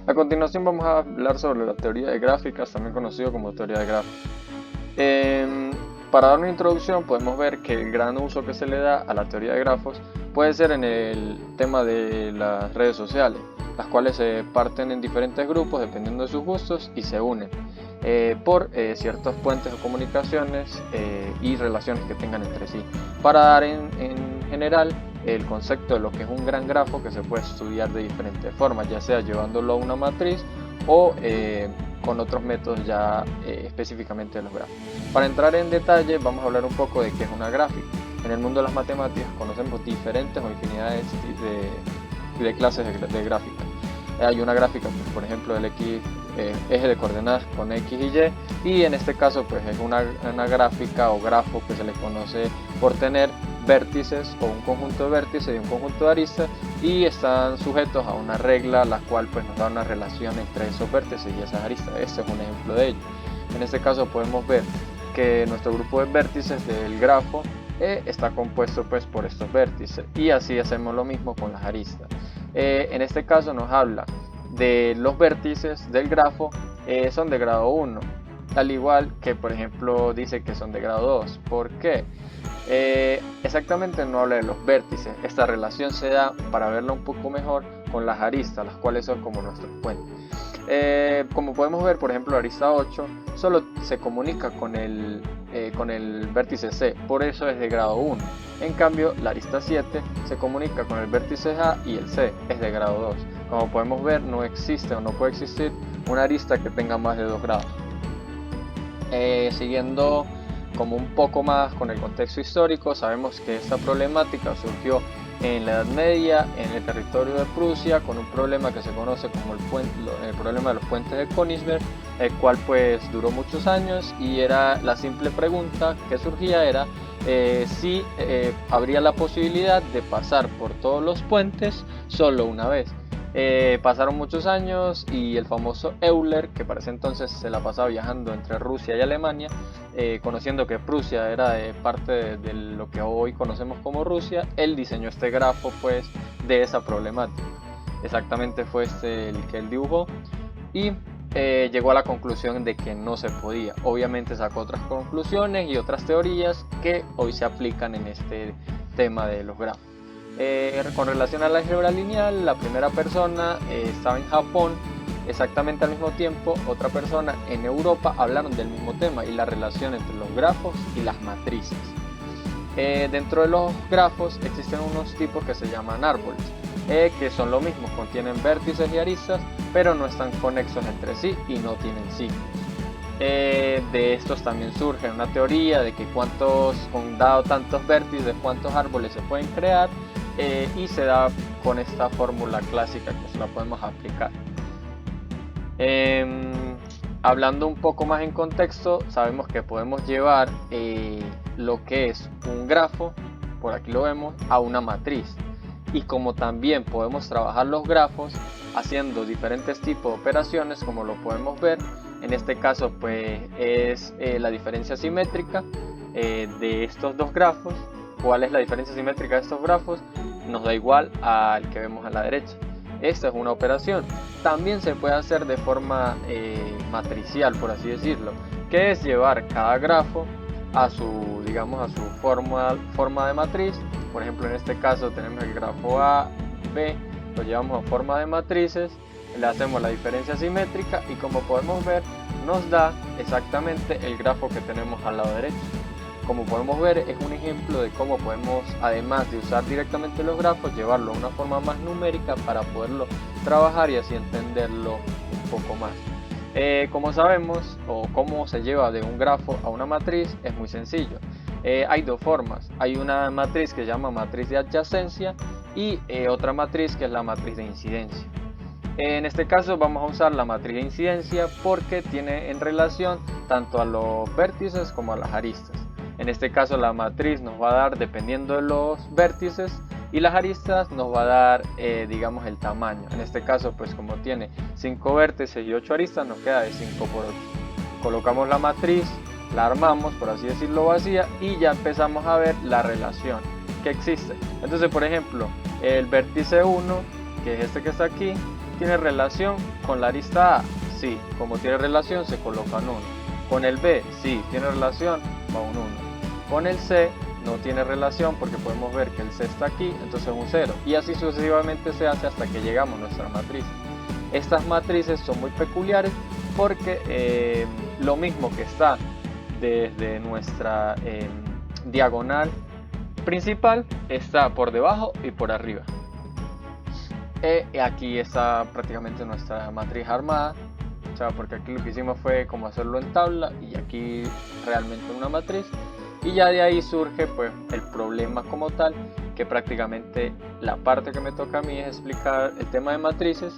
A continuación vamos a hablar sobre la teoría de gráficas, también conocido como teoría de grafos. Para dar una introducción podemos ver que el gran uso que se le da a la teoría de grafos puede ser en el tema de las redes sociales, las cuales se parten en diferentes grupos dependiendo de sus gustos y se unen por ciertos puentes o comunicaciones y relaciones que tengan entre sí, para dar en general el concepto de lo que es un gran grafo que se puede estudiar de diferentes formas, ya sea llevándolo a una matriz o con otros métodos ya específicamente de los grafos. Para entrar en detalle vamos a hablar un poco de qué es una gráfica. En el mundo de las matemáticas conocemos diferentes o infinidades de clases de gráfica. Hay una gráfica, pues, por ejemplo, del eje de coordenadas con X y Y en este caso pues es una gráfica o grafo que se le conoce por tener vértices o un conjunto de vértices y un conjunto de aristas y están sujetos a una regla la cual pues nos da una relación entre esos vértices y esas aristas. Este es un ejemplo de ello. En este caso podemos ver que nuestro grupo de vértices del grafo está compuesto pues por estos vértices y así hacemos lo mismo con las aristas. En este caso nos habla de los vértices del grafo son de grado 1, al igual que por ejemplo dice que son de grado 2. ¿Por qué? Exactamente no habla de los vértices. Esta relación se da, para verla un poco mejor, con las aristas, las cuales son como nuestros puentes. Como podemos ver, por ejemplo, la arista 8 solo se comunica con el vértice C, por eso es de grado 1. En cambio, la arista 7 se comunica con el vértice A y el C es de grado 2. Como podemos ver, no existe o no puede existir una arista que tenga más de 2 grados. Siguiendo como un poco más con el contexto histórico, sabemos que esta problemática surgió en la Edad Media, en el territorio de Prusia, con un problema que se conoce como el problema de los puentes de Königsberg, el cual pues duró muchos años y era la simple pregunta que surgía era si habría la posibilidad de pasar por todos los puentes solo una vez. Pasaron muchos años y el famoso Euler, que para ese entonces se la pasaba viajando entre Rusia y Alemania, conociendo que Prusia era parte de lo que hoy conocemos como Rusia, él diseñó este grafo pues de esa problemática. Exactamente fue este el que él dibujó y llegó a la conclusión de que no se podía. Obviamente sacó otras conclusiones y otras teorías que hoy se aplican en este tema de los grafos. Con relación a la álgebra lineal, la primera persona estaba en Japón, exactamente al mismo tiempo otra persona en Europa hablaron del mismo tema y la relación entre los grafos y las matrices. Dentro de los grafos existen unos tipos que se llaman árboles, que son lo mismo, contienen vértices y aristas, pero no están conexos entre sí y no tienen ciclos. De estos también surge una teoría de que dado tantos vértices, cuántos árboles se pueden crear, y se da con esta fórmula clásica que se la podemos aplicar. Hablando un poco más en contexto, sabemos que podemos llevar lo que es un grafo, por aquí lo vemos, a una matriz. Y como también podemos trabajar los grafos haciendo diferentes tipos de operaciones, como lo podemos ver, en este caso pues es la diferencia simétrica de estos dos grafos. ¿Cuál es la diferencia simétrica de estos grafos? Nos da igual al que vemos a la derecha. Esta es una operación. También se puede hacer de forma matricial, por así decirlo, que es llevar cada grafo a su, digamos, a su forma de matriz. Por ejemplo, en este caso tenemos el grafo A, B, lo llevamos a forma de matrices, le hacemos la diferencia simétrica y como podemos ver, nos da exactamente el grafo que tenemos al lado derecho. Como podemos ver, es un ejemplo de cómo podemos, además de usar directamente los grafos, llevarlo a una forma más numérica para poderlo trabajar y así entenderlo un poco más. Como sabemos, o cómo se lleva de un grafo a una matriz, es muy sencillo. Hay dos formas. Hay una matriz que se llama matriz de adyacencia y otra matriz que es la matriz de incidencia. En este caso vamos a usar la matriz de incidencia porque tiene en relación tanto a los vértices como a las aristas. En este caso la matriz nos va a dar dependiendo de los vértices y las aristas nos va a dar digamos el tamaño. En este caso pues como tiene 5 vértices y 8 aristas nos queda de 5 por 8. Colocamos la matriz, la armamos por así decirlo vacía y ya empezamos a ver la relación que existe. Entonces por ejemplo el vértice 1, que es este que está aquí, ¿Tiene relación con la arista A? Sí, como tiene relación se coloca un 1. Con el B, sí, tiene relación, va un 1. Con el C no tiene relación porque podemos ver que el C está aquí, entonces un 0. Y así sucesivamente se hace hasta que llegamos a nuestra matriz. Estas matrices son muy peculiares porque lo mismo que está desde nuestra diagonal principal está por debajo y por arriba. Aquí está prácticamente nuestra matriz armada, o sea, porque aquí lo que hicimos fue como hacerlo en tabla y aquí realmente una matriz, y ya de ahí surge pues el problema como tal, que prácticamente la parte que me toca a mí es explicar el tema de matrices,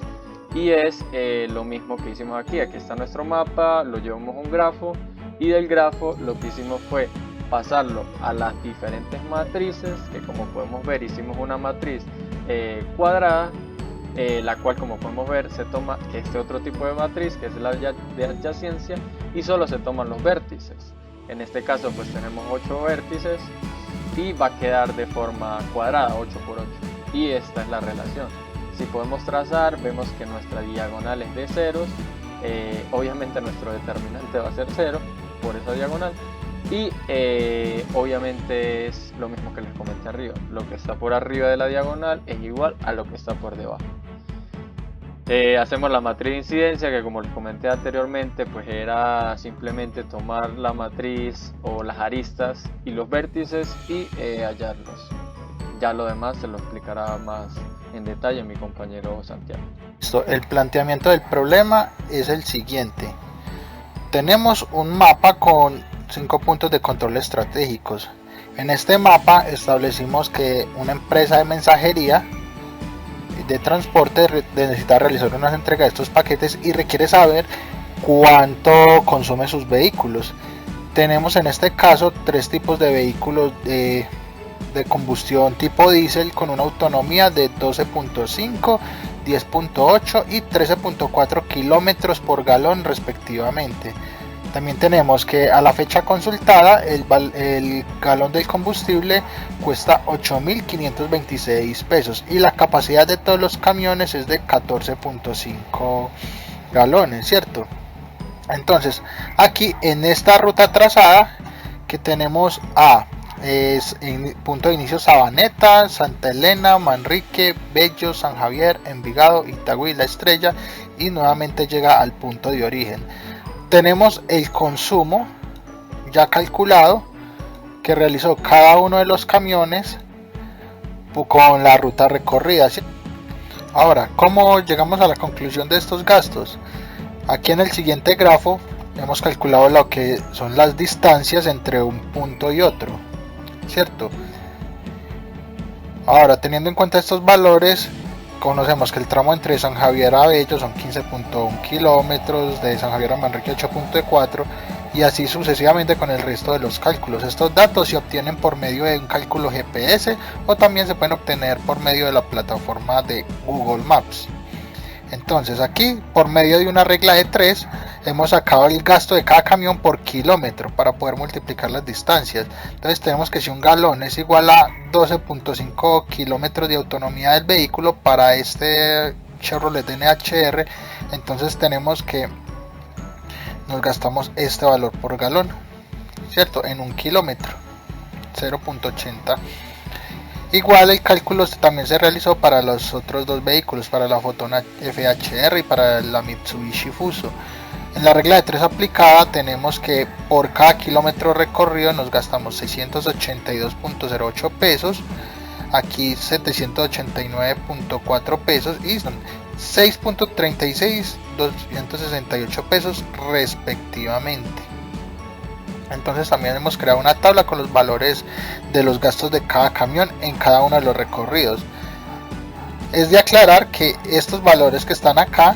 y es lo mismo que hicimos aquí. Aquí está nuestro mapa, lo llevamos a un grafo, y del grafo lo que hicimos fue pasarlo a las diferentes matrices, que como podemos ver hicimos una matriz cuadrada, la cual como podemos ver se toma este otro tipo de matriz que es la de adyacencia y solo se toman los vértices. En este caso pues tenemos 8 vértices y va a quedar de forma cuadrada, 8 por 8, y esta es la relación. Si podemos trazar, vemos que nuestra diagonal es de ceros, obviamente nuestro determinante va a ser 0 por esa diagonal, y obviamente es lo mismo que les comenté arriba, lo que está por arriba de la diagonal es igual a lo que está por debajo. Hacemos la matriz de incidencia, que como les comenté anteriormente pues era simplemente tomar la matriz o las aristas y los vértices y hallarlos. Ya lo demás se lo explicará más en detalle mi compañero Santiago. El planteamiento del problema es el siguiente. Tenemos un mapa con 5 puntos de control estratégicos. En este mapa establecimos que una empresa de mensajería de transporte necesita realizar unas entregas de estos paquetes y requiere saber cuánto consume sus vehículos. Tenemos en este caso 3 tipos de vehículos de combustión tipo diésel con una autonomía de 12.5, 10.8 y 13.4 kilómetros por galón respectivamente. También tenemos que a la fecha consultada el galón del combustible cuesta 8.526 pesos y la capacidad de todos los camiones es de 14.5 galones, ¿cierto? Entonces aquí en esta ruta trazada que tenemos es en punto de inicio Sabaneta, Santa Elena, Manrique, Bello, San Javier, Envigado, Itagüí, La Estrella, y nuevamente llega al punto de origen. Tenemos el consumo ya calculado que realizó cada uno de los camiones con la ruta recorrida, ¿sí? Ahora, ¿cómo llegamos a la conclusión de estos gastos? Aquí en el siguiente grafo hemos calculado lo que son las distancias entre un punto y otro, ¿cierto? Ahora, teniendo en cuenta estos valores, conocemos que el tramo entre San Javier a Bello son 15.1 kilómetros, de San Javier a Manrique 8.4, y así sucesivamente con el resto de los cálculos. Estos datos se obtienen por medio de un cálculo GPS o también se pueden obtener por medio de la plataforma de Google Maps. Entonces aquí, por medio de una regla de 3, hemos sacado el gasto de cada camión por kilómetro para poder multiplicar las distancias. Entonces tenemos que si un galón es igual a 12.5 kilómetros de autonomía del vehículo para este Chevrolet NHR, entonces tenemos que nos gastamos este valor por galón, ¿cierto? En un kilómetro, 0.80. Igual el cálculo también se realizó para los otros dos vehículos, para la Fotona FHR y para la Mitsubishi Fuso. En la regla de 3 aplicada tenemos que por cada kilómetro recorrido nos gastamos 682.08 pesos, aquí 789.4 pesos y son 6.36 pesos respectivamente. Entonces también hemos creado una tabla con los valores de los gastos de cada camión en cada uno de los recorridos. Es de aclarar que estos valores que están acá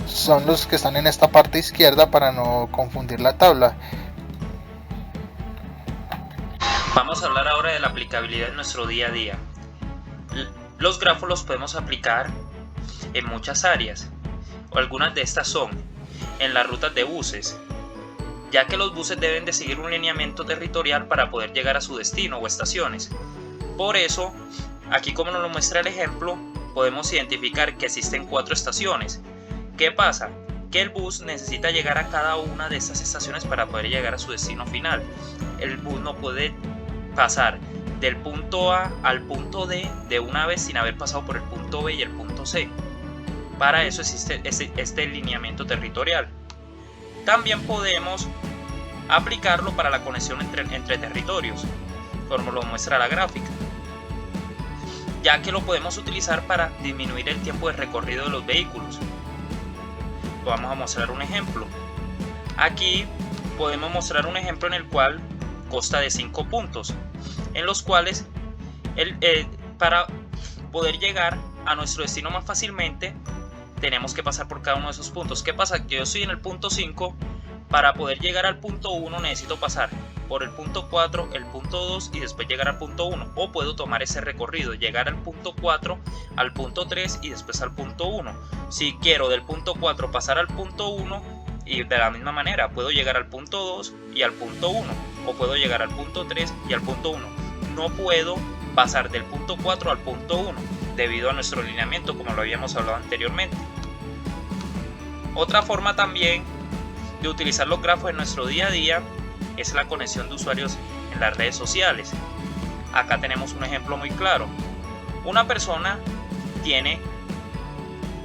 son los que están en esta parte izquierda para no confundir la tabla. Vamos a hablar ahora de la aplicabilidad en nuestro día a día. Los grafos los podemos aplicar en muchas áreas. Algunas de estas son en las rutas de buses, ya que los buses deben de seguir un lineamiento territorial para poder llegar a su destino o estaciones. Por eso Aquí, como nos lo muestra el ejemplo, podemos identificar que existen 4 estaciones. ¿Qué pasa? Que el bus necesita llegar a cada una de estas estaciones para poder llegar a su destino final. El bus no puede pasar del punto A al punto D de una vez sin haber pasado por el punto B y el punto C. Para eso existe este lineamiento territorial. También podemos aplicarlo para la conexión entre territorios, como lo muestra la gráfica, ya que lo podemos utilizar para disminuir el tiempo de recorrido de los vehículos. Vamos a mostrar un ejemplo. Aquí podemos mostrar un ejemplo en el cual consta de 5 puntos, en los cuales para poder llegar a nuestro destino más fácilmente tenemos que pasar por cada uno de esos puntos. ¿Qué pasa? Que yo estoy en el punto 5, para poder llegar al punto 1 necesito pasar por el punto 4, el punto 2 y después llegar al punto 1. O puedo tomar ese recorrido, llegar al punto 4, al punto 3 y después al punto 1. Si quiero del punto 4 pasar al punto 1, y de la misma manera puedo llegar al punto 2 y al punto 1. O puedo llegar al punto 3 y al punto 1. No puedo pasar del punto 4 al punto 1 debido a nuestro lineamiento, como lo habíamos hablado anteriormente. Otra forma también de utilizar los grafos en nuestro día a día es la conexión de usuarios en las redes sociales. Acá tenemos un ejemplo muy claro. Una persona tiene,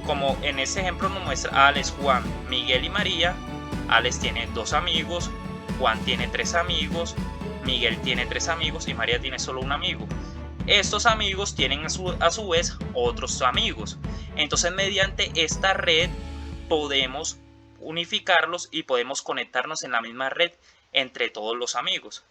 como en este ejemplo nos muestra Alex, Juan, Miguel y María. Alex tiene 2 amigos, Juan tiene 3 amigos, Miguel tiene 3 amigos y María tiene solo un amigo. Estos amigos tienen a su vez otros amigos. Entonces, mediante esta red podemos unificarlos y podemos conectarnos en la misma red entre todos los amigos.